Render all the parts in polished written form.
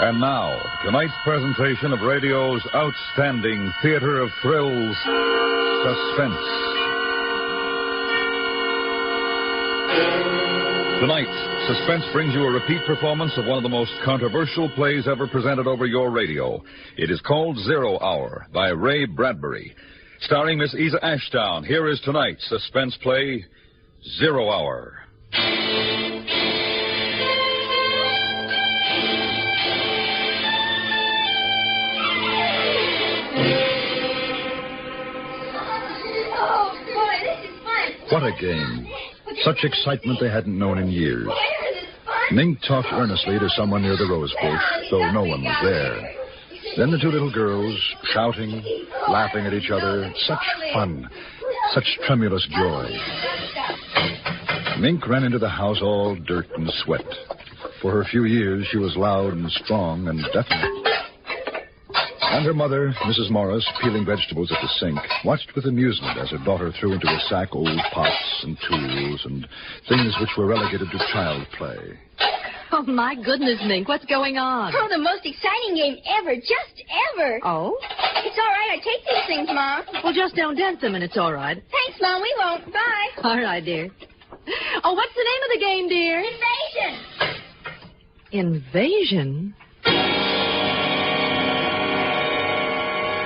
And now, tonight's presentation of radio's outstanding theater of thrills, Suspense. Tonight, Suspense brings you a repeat performance of one of the most controversial plays ever presented over your radio. It is called 0 Hour by Ray Bradbury. Starring Miss Isa Ashdown, here is tonight's Suspense play, 0 Hour. What a game. Such excitement they hadn't known in years. Mink talked earnestly to someone near the rose bush, though no one was there. Then the two little girls, shouting, laughing at each other. Such fun. Such tremulous joy. Mink ran into the house all dirt and sweat. For her few years, she was loud and strong and definite. And her mother, Mrs. Morris, peeling vegetables at the sink, watched with amusement as her daughter threw into a sack old pots and tools and things which were relegated to child play. Oh, my goodness, Mink, what's going on? Oh, the most exciting game ever, just ever. Oh? It's all right, I take these things, Mom. Well, just don't dent them and it's all right. Thanks, Mom, we won't. Bye. All right, dear. Oh, what's the name of the game, dear? Invasion. Invasion?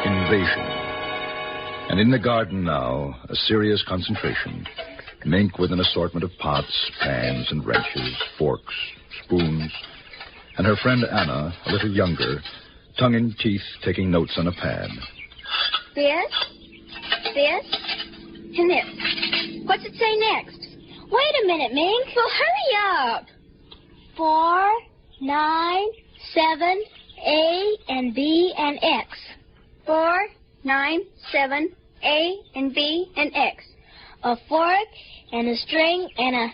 Invasion. And in the garden now, a serious concentration. Mink with an assortment of pots, pans, and wrenches, forks, spoons. And her friend Anna, a little younger, tongue in teeth, taking notes on a pad. This, and this. What's it say next? Wait a minute, Mink. Well, hurry up. 4, 9, 7, A, and B, and X. 4, 9, 7, A, and B, and X. A fork and a string and a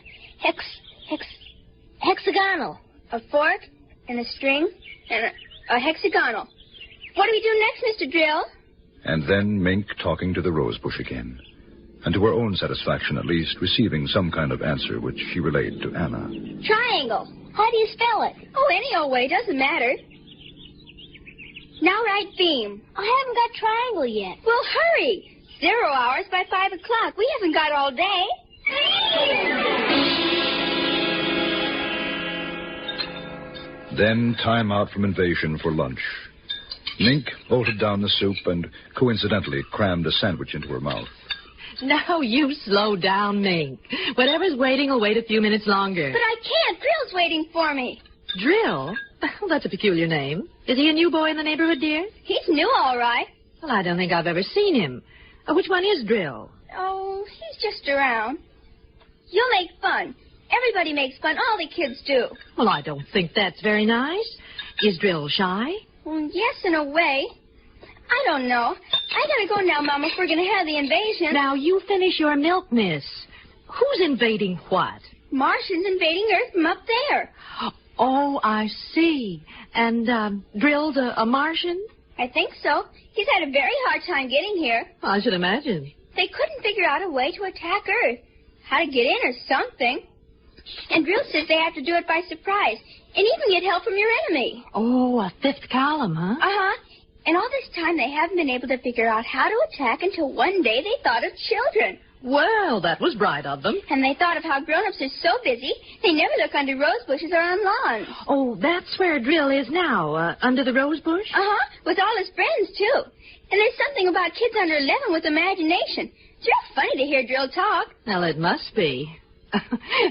hexagonal. A fork and a string and a hexagonal. What do we do next, Mr. Drill? And then Mink talking to the rose bush again. And to her own satisfaction, at least, receiving some kind of answer which she relayed to Anna. Triangle. How do you spell it? Oh, any old way. Doesn't matter. Now write beam. I haven't got triangle yet. Well, hurry. 0 hours by 5 o'clock. We haven't got all day. Then time out from Invasion for lunch. Mink bolted down the soup and coincidentally crammed a sandwich into her mouth. Now, you slow down, Mink. Whatever's waiting will wait a few minutes longer. But I can't. Drill's waiting for me. Drill? Well, that's a peculiar name. Is he a new boy in the neighborhood, dear? He's new, all right. Well, I don't think I've ever seen him. Which one is Drill? Oh, he's just around. You'll make fun. Everybody makes fun. All the kids do. Well, I don't think that's very nice. Is Drill shy? Well, yes, in a way. I don't know. I gotta go now, Mama, if we're gonna have the invasion. Now, you finish your milk, miss. Who's invading what? Martians invading Earth from up there. Oh, I see. And Drill's a Martian? I think so. He's had a very hard time getting here. I should imagine. They couldn't figure out a way to attack Earth. How to get in or something. And Drill says they have to do it by surprise. And even get help from your enemy. Oh, a fifth column, huh? Uh-huh. And all this time they haven't been able to figure out how to attack until one day they thought of children. Well, that was bright of them. And they thought of how grown-ups are so busy, they never look under rose bushes or on lawns. Oh, that's where Drill is now, under the rose bush? Uh-huh, with all his friends, too. And there's something about kids under 11 with imagination. It's real funny to hear Drill talk. Well, it must be.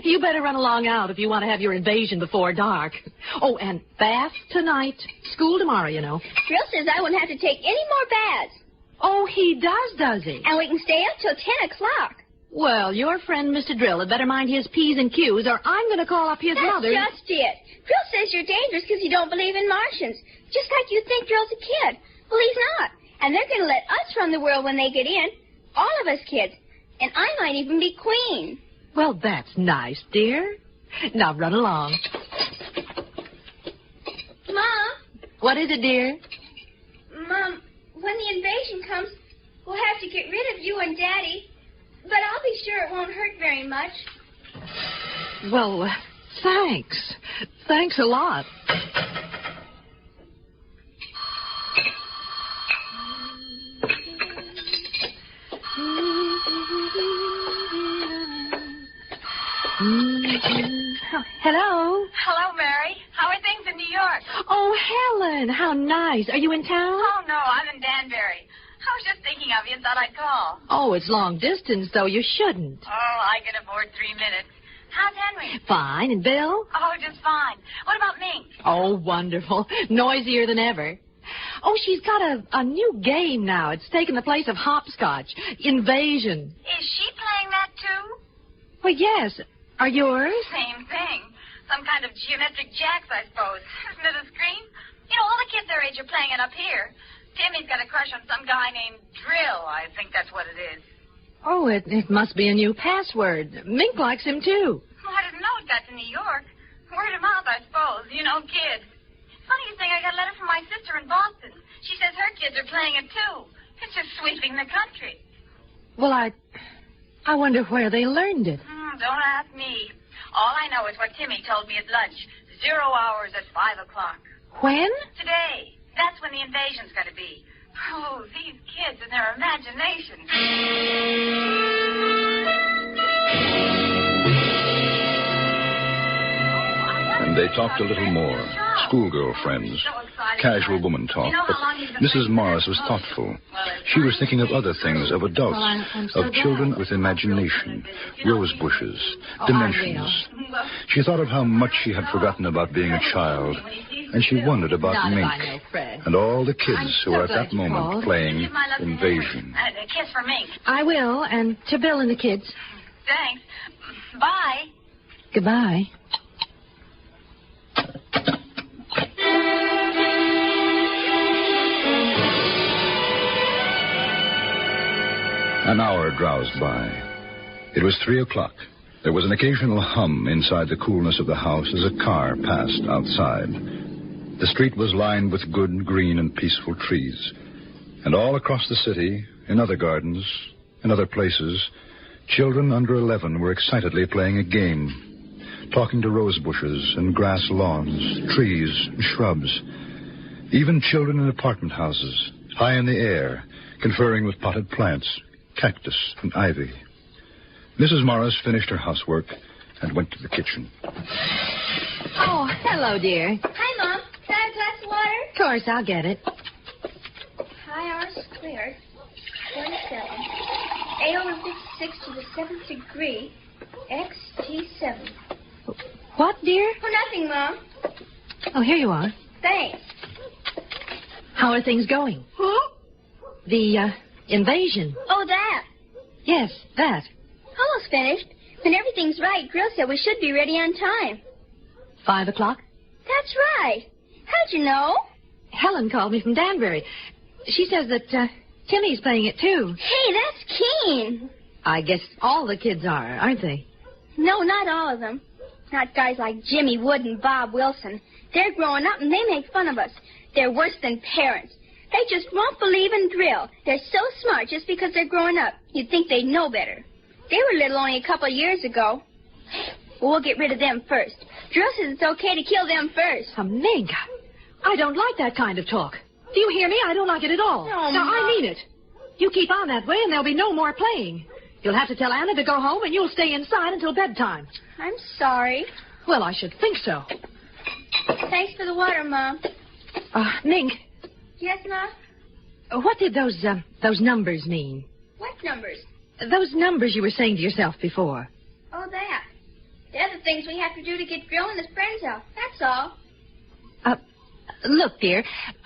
You better run along out if you want to have your invasion before dark. Oh, and bath tonight. School tomorrow, you know. Drill says I won't have to take any more baths. Oh, he does he? And we can stay up till 10 o'clock. Well, your friend, Mr. Drill, had better mind his P's and Q's, or I'm going to call up his mother. That's just it. Drill says you're dangerous because you don't believe in Martians. Just like you think Drill's a kid. Well, he's not. And they're going to let us run the world when they get in. All of us kids. And I might even be queen. Well, that's nice, dear. Now run along. Mom. What is it, dear? Mom, when the invasion comes, we'll have to get rid of you and Daddy. But I'll be sure it won't hurt very much. Well, thanks. Thanks a lot. Hello? Hello, Mary. How are things in New York? Oh, Helen, how nice. Are you in town? Oh, no, I'm in Danbury. I was just thinking of you and thought I'd call. Oh, it's long distance, though. You shouldn't. Oh, I can afford 3 minutes. How's Henry? Fine. And Bill? Oh, just fine. What about Mink? Oh, wonderful. Noisier than ever. Oh, she's got a new game now. It's taken the place of hopscotch. Invasion. Is she playing that, too? Well, yes. Are yours? Same thing. Some kind of geometric jacks, I suppose. Isn't it a scream? You know, all the kids their age are playing it up here. Timmy's got a crush on some guy named Drill. I think that's what it is. Oh, it must be a new password. Mink likes him, too. Well, I didn't know it got to New York. Word of mouth, I suppose. You know, kids. Funniest thing, I got a letter from my sister in Boston. She says her kids are playing it, too. It's just sweeping the country. Well, I wonder where they learned it. Don't ask me. All I know is what Timmy told me at lunch. 0 hours at 5 o'clock. When? Today. That's when the invasion's going to be. Oh, these kids and their imagination. And they talked a little more. Schoolgirl friends. Casual woman talk. But Mrs. Morris was thoughtful. She was thinking of other things, of adults, of children with imagination, rose bushes, dimensions. She thought of how much she had forgotten about being a child, and she wondered about Mink and all the kids who were at that moment playing Invasion. A kiss for Mink. I will, and to Bill and the kids. Thanks. Bye. Goodbye. An hour drowsed by. It was 3 o'clock. There was an occasional hum inside the coolness of the house as a car passed outside. The street was lined with good, green, and peaceful trees. And all across the city, in other gardens, in other places, children under 11 were excitedly playing a game, talking to rose bushes and grass lawns, trees and shrubs. Even children in apartment houses, high in the air, conferring with potted plants, cactus and ivy. Mrs. Morris finished her housework and went to the kitchen. Oh, hello, dear. Hi, Mom. Can I have a glass of water? Of course, I'll get it. Pi r squared, 47. A over 56 to the 7th degree, x t7. What, dear? Oh, nothing, Mom. Oh, here you are. Thanks. How are things going? Huh? The, invasion. Oh, that. Yes, that. Almost finished. When everything's right, Grill said we should be ready on time. 5 o'clock? That's right. How'd you know? Helen called me from Danbury. She says that, Timmy's playing it, too. Hey, that's keen. I guess all the kids are, aren't they? No, not all of them. Not guys like Jimmy Wood and Bob Wilson. They're growing up and they make fun of us. They're worse than parents. They just won't believe in drill. They're so smart just because they're growing up. You'd think they'd know better. They were little only a couple of years ago. Well, we'll get rid of them first. Drill says it's okay to kill them first. Mink, I don't like that kind of talk. Do you hear me? I don't like it at all. Oh, now, Mom. I mean it. You keep on that way and there'll be no more playing. You'll have to tell Anna to go home and you'll stay inside until bedtime. I'm sorry. Well, I should think so. Thanks for the water, Mom. Mink, Yes, Mom? what did those numbers mean? What numbers? Those numbers you were saying to yourself before. Oh, that. They're the things we have to do to get Grill and his friends out. That's all. Look, dear,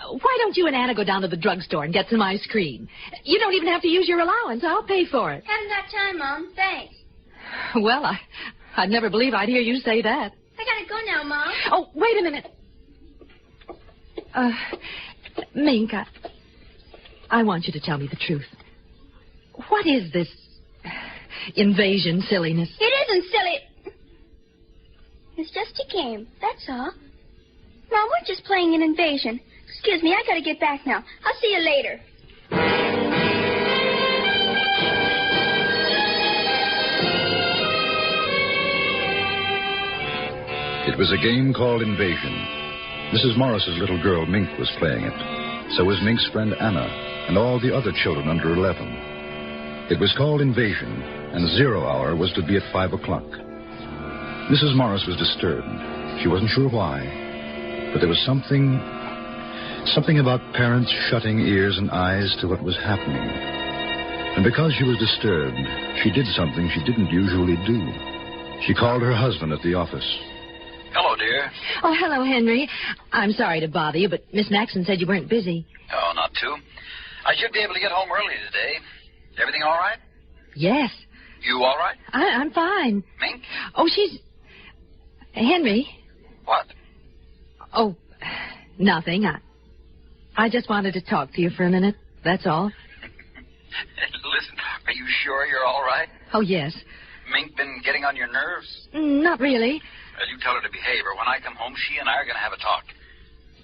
why don't you and Anna go down to the drugstore and get some ice cream? You don't even have to use your allowance. I'll pay for it. Haven't got time, Mom. Thanks. Well, I'd never believe I'd hear you say that. I gotta go now, Mom. Oh, wait a minute. Mink, I want you to tell me the truth. What is this invasion silliness? It isn't silly. It's just a game. That's all. Mom, we're just playing an invasion. Excuse me, I gotta get back now. I'll see you later. It was a game called Invasion. Mrs. Morris's little girl, Mink, was playing it. So was Mink's friend Anna and all the other children under 11. It was called Invasion, and 0 hour was to be at 5 o'clock. Mrs. Morris was disturbed. She wasn't sure why, but there was something about parents shutting ears and eyes to what was happening. And because she was disturbed, she did something she didn't usually do. She called her husband at the office. Hello, dear. Oh, hello, Henry. I'm sorry to bother you, but Miss Maxon said you weren't busy. Oh, not too. I should be able to get home early today. Everything all right? Yes. You all right? I'm fine. Mink? Oh, she's... Henry. What? Oh, nothing. I just wanted to talk to you for a minute. That's all. Listen, are you sure you're all right? Oh, yes. Mink been getting on your nerves? Not really. Well, you tell her to behave, or when I come home, she and I are going to have a talk.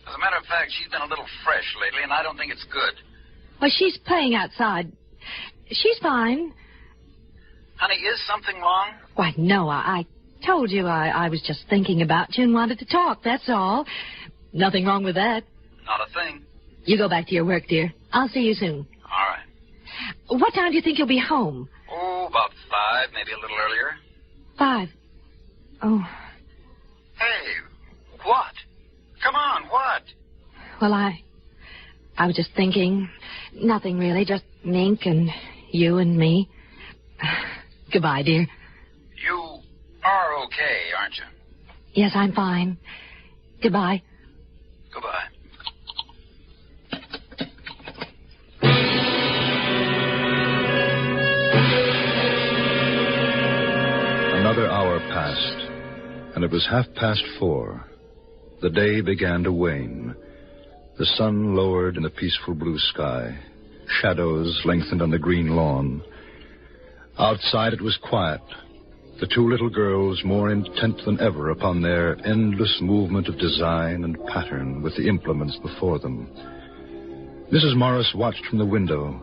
As a matter of fact, she's been a little fresh lately, and I don't think it's good. Well, she's playing outside. She's fine. Honey, is something wrong? Why, no, I told you I was just thinking about you and wanted to talk, that's all. Nothing wrong with that. Not a thing. You go back to your work, dear. I'll see you soon. All right. What time do you think you'll be home? Oh, about 5, maybe a little earlier. 5. Oh. Hey, what? Come on, what? Well, I was just thinking. Nothing really, just Mink and you and me. Goodbye, dear. You are okay, aren't you? Yes, I'm fine. Goodbye. Goodbye. Another hour passed, and it was 4:30. The day began to wane. The sun lowered in the peaceful blue sky. Shadows lengthened on the green lawn. Outside it was quiet. The two little girls more intent than ever upon their endless movement of design and pattern with the implements before them. Mrs. Morris watched from the window,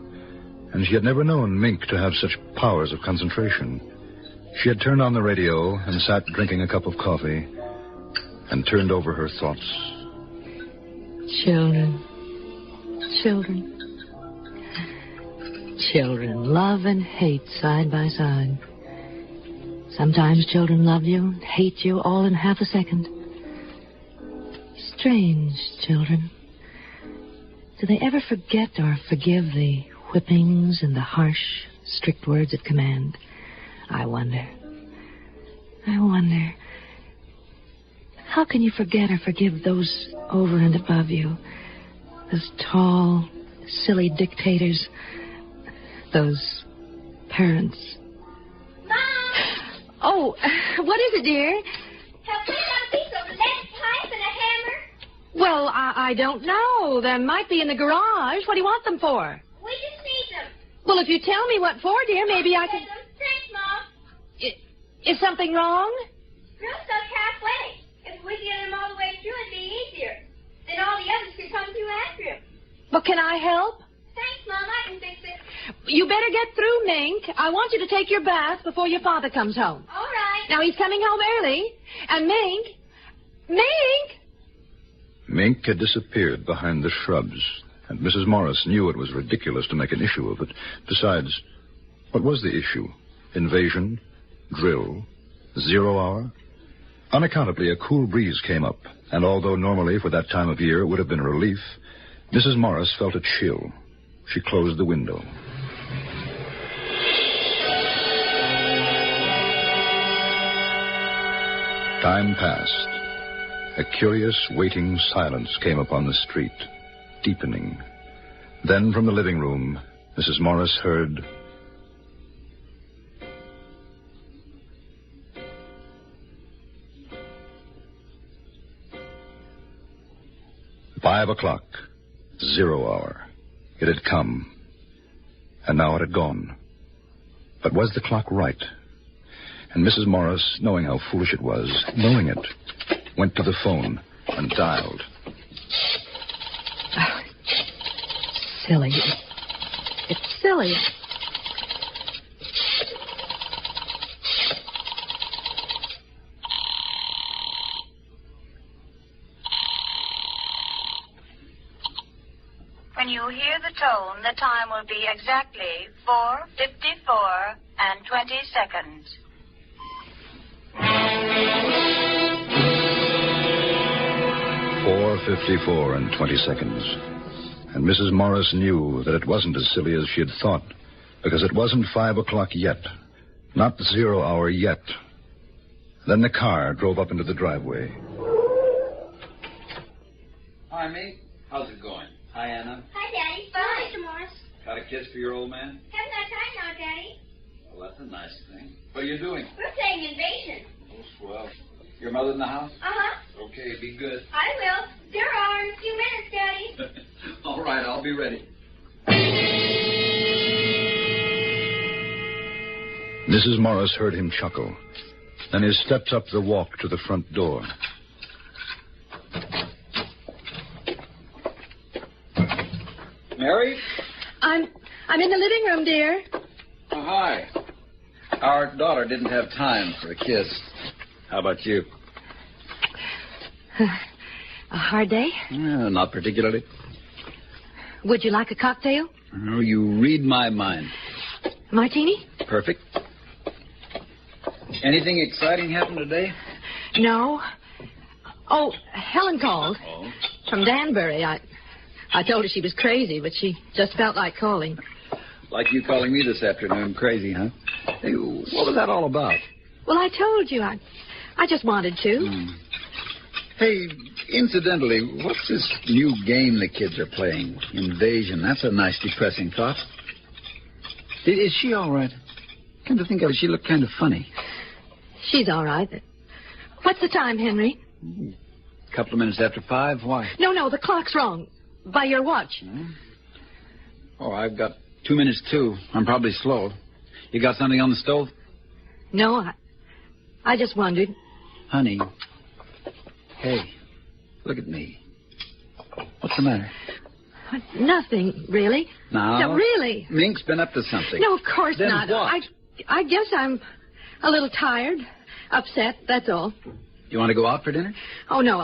and she had never known Mink to have such powers of concentration. She had turned on the radio and sat drinking a cup of coffee and turned over her thoughts. Children. Children love and hate side by side. Sometimes children love you and hate you all in half a second. Strange children. Do they ever forget or forgive the whippings and the harsh, strict words at command? I wonder. How can you forget or forgive those over and above you? Those tall, silly dictators. Those parents. Mom! Oh, what is it, dear? Have we got a piece of lead pipe and a hammer? Well, I don't know. There might be in the garage. What do you want them for? We just need them. Well, if you tell me what for, dear, maybe I can... Thanks, Mom. Is something wrong? We're stuck halfway. If we get them all the way through, it'd be easier. Then all the others could come through after him. Well, can I help? Thanks, Mom. I can fix it. You better get through, Mink. I want you to take your bath before your father comes home. All right. Now, he's coming home early. And Mink! Mink had disappeared behind the shrubs, and Mrs. Morris knew it was ridiculous to make an issue of it. Besides, what was the issue? Invasion? Drill? 0 hour? Unaccountably, a cool breeze came up, and although normally for that time of year it would have been a relief, Mrs. Morris felt a chill. She closed the window. Time passed. A curious, waiting silence came upon the street, deepening. Then from the living room, Mrs. Morris heard... $5:00, 0 hour. It had come, and now it had gone. But was the clock right? And Mrs. Morris, knowing how foolish it was, knowing it, went to the phone and dialed. Oh, silly. It's silly. When you hear the tone, the time will be exactly 4:54 and 20 seconds. 4:54 and 20 seconds. And Mrs. Morris knew that it wasn't as silly as she had thought, because it wasn't 5 o'clock yet. Not the 0 hour yet. Then the car drove up into the driveway. Hi, mate. How's it going? Hi, Anna. Hi, Daddy. Bye, Mr. Morris. Got a kiss for your old man? Haven't got time now, Daddy. Well, that's a nice thing. What are you doing? We're playing Invasion. Oh, swell. Your mother in the house? Uh-huh. Okay, be good. I will. 0 hour in a few minutes, Daddy. All right, I'll be ready. Mrs. Morris heard him chuckle. Then he stepped up the walk to the front door. Mary? I'm in the living room, dear. Oh, hi. Our daughter didn't have time for a kiss. How about you? A hard day? Not particularly. Would you like a cocktail? Oh, you read my mind. Martini? Perfect. Anything exciting happened today? No. Oh, Helen called. Oh. From Danbury. I told her she was crazy, but she just felt like calling. Like you calling me this afternoon crazy, huh? Hey, what was that all about? Well, I told you. I just wanted to. Hey, incidentally, what's this new game the kids are playing? Invasion. That's a nice, depressing thought. Is she all right? Come to think of it, she looked kind of funny. She's all right. What's the time, Henry? A couple of minutes after 5. Why? No, the clock's wrong. By your watch. Oh, I've got 2 minutes, too. I'm probably slow. You got something on the stove? No, I just wondered. Honey. Hey, look at me. What's the matter? Nothing, really. No, really. Mink's been up to something. No, of course then not. What? I guess I'm a little tired, upset, that's all. You want to go out for dinner? Oh, no,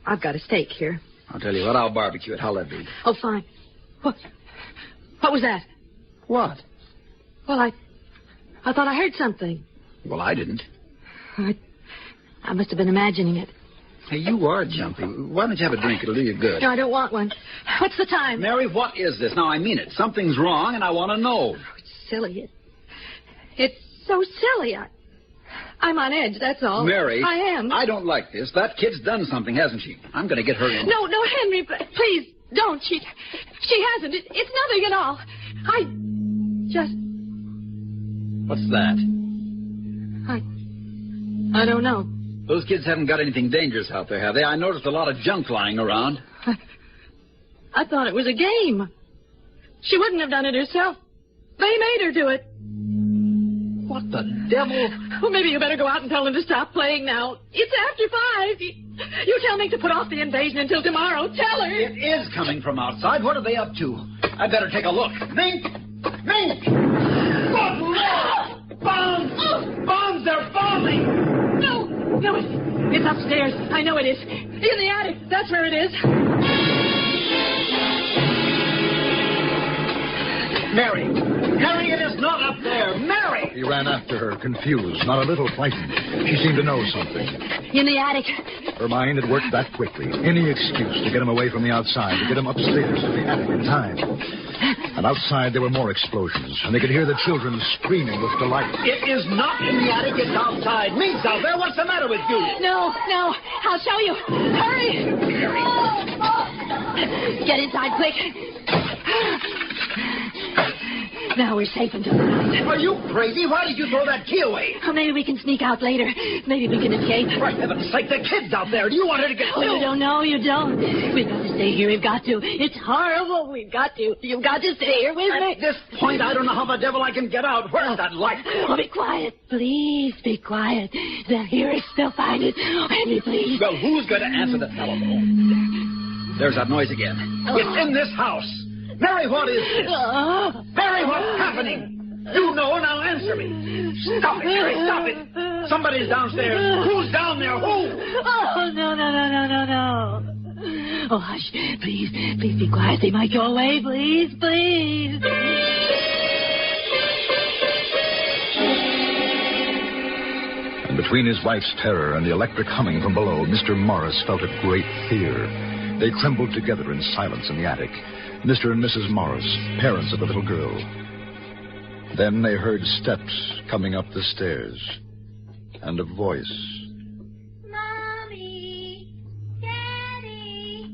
I've got a steak here. I'll tell you what, I'll barbecue it. How'll that be? Oh, fine. What was that? What? Well, I thought I heard something. Well, I didn't. I must have been imagining it. Hey, you are jumpy. Why don't you have a drink? It'll do you good. No, I don't want one. What's the time? Mary, what is this? Now, I mean it. Something's wrong, and I want to know. Oh, it's silly. It's so silly. I'm on edge, that's all. Mary. I am. I don't like this. That kid's done something, hasn't she? I'm going to get her in. No, Henry, please, don't. She hasn't. It's nothing at all. What's that? I don't know. Those kids haven't got anything dangerous out there, have they? I noticed a lot of junk lying around. I thought it was a game. She wouldn't have done it herself. They made her do it. What the devil? Well, maybe you better go out and tell them to stop playing now. It's after 5. You tell me to put off the invasion until tomorrow. Tell her. It is coming from outside. What are they up to? I better take a look. Mink! Good Lord! Bombs! Bombs! They're bombing! No, it's upstairs. I know it is. In the attic. That's where it is. Mary! Mary, it is not up there! Mary! He ran after her, confused, not a little frightened. She seemed to know something. In the attic. Her mind had worked that quickly. Any excuse to get him away from the outside, to get him upstairs to the attic in time. And outside there were more explosions, and they could hear the children screaming with delight. It is not in the attic, it's outside. Mink's out there. What's the matter with you? No. I'll show you. Hurry! Get inside, quick. Now we're safe until the night. Are you crazy? Why did you throw that key away? Oh, maybe we can sneak out later. Maybe we can escape. For heaven's sake, the kid's out there. Do you want her to get killed? You don't know. You don't. We've got to stay here. We've got to. It's horrible. We've got to. You've got to stay here with me. At this point, I don't know how the devil I can get out. Where's that light? Oh, be quiet. Please be quiet. They'll hear us. They'll find it. Henry, please. Well, who's going to answer the telephone? There's that noise again. It's in this house. Mary, what is this? Mary, what's happening? You know, now answer me. Stop it, Mary, stop it. Somebody's downstairs. Who's down there? Who? Oh, no. Oh, hush. Please be quiet. They might go away. Please. And between his wife's terror and the electric humming from below, Mr. Morris felt a great fear. They trembled together in silence in the attic. Mr. and Mrs. Morris, parents of the little girl. Then they heard steps coming up the stairs. And a voice. Mommy, Daddy,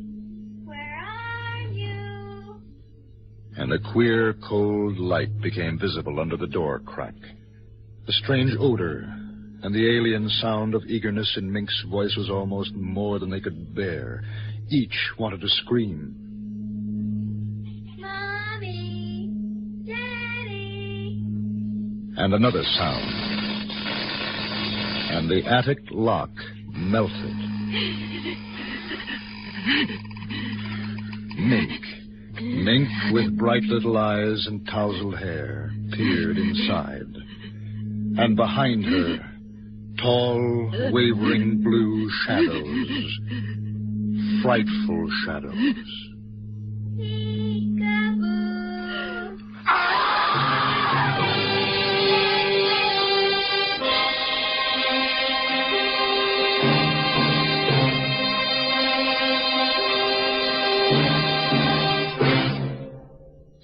where are you? And a queer, cold light became visible under the door crack. A strange odor and the alien sound of eagerness in Mink's voice was almost more than they could bear. Each wanted to scream. Mommy, Daddy. And another sound. And the attic lock melted. Mink with bright little eyes and tousled hair, peered inside. And behind her, tall, wavering blue shadows. Frightful shadows. Peekaboo.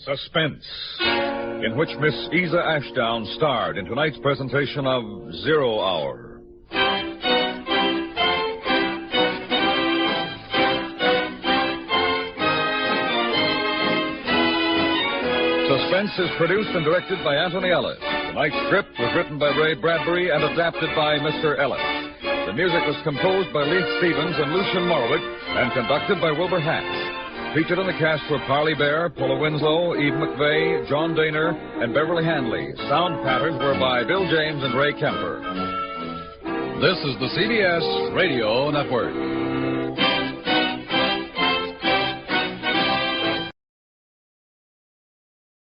Suspense, in which Miss Isa Ashdown starred in tonight's presentation of 0 Hour. Suspense is produced and directed by Anthony Ellis. Tonight's script was written by Ray Bradbury and adapted by Mr. Ellis. The music was composed by Leith Stevens and Lucien Moravec and conducted by Wilbur Hatch. Featured in the cast were Parley Bear, Paula Winslow, Eve McVeigh, John Daner, and Beverly Hanley. Sound patterns were by Bill James and Ray Kemper. This is the CBS Radio Network.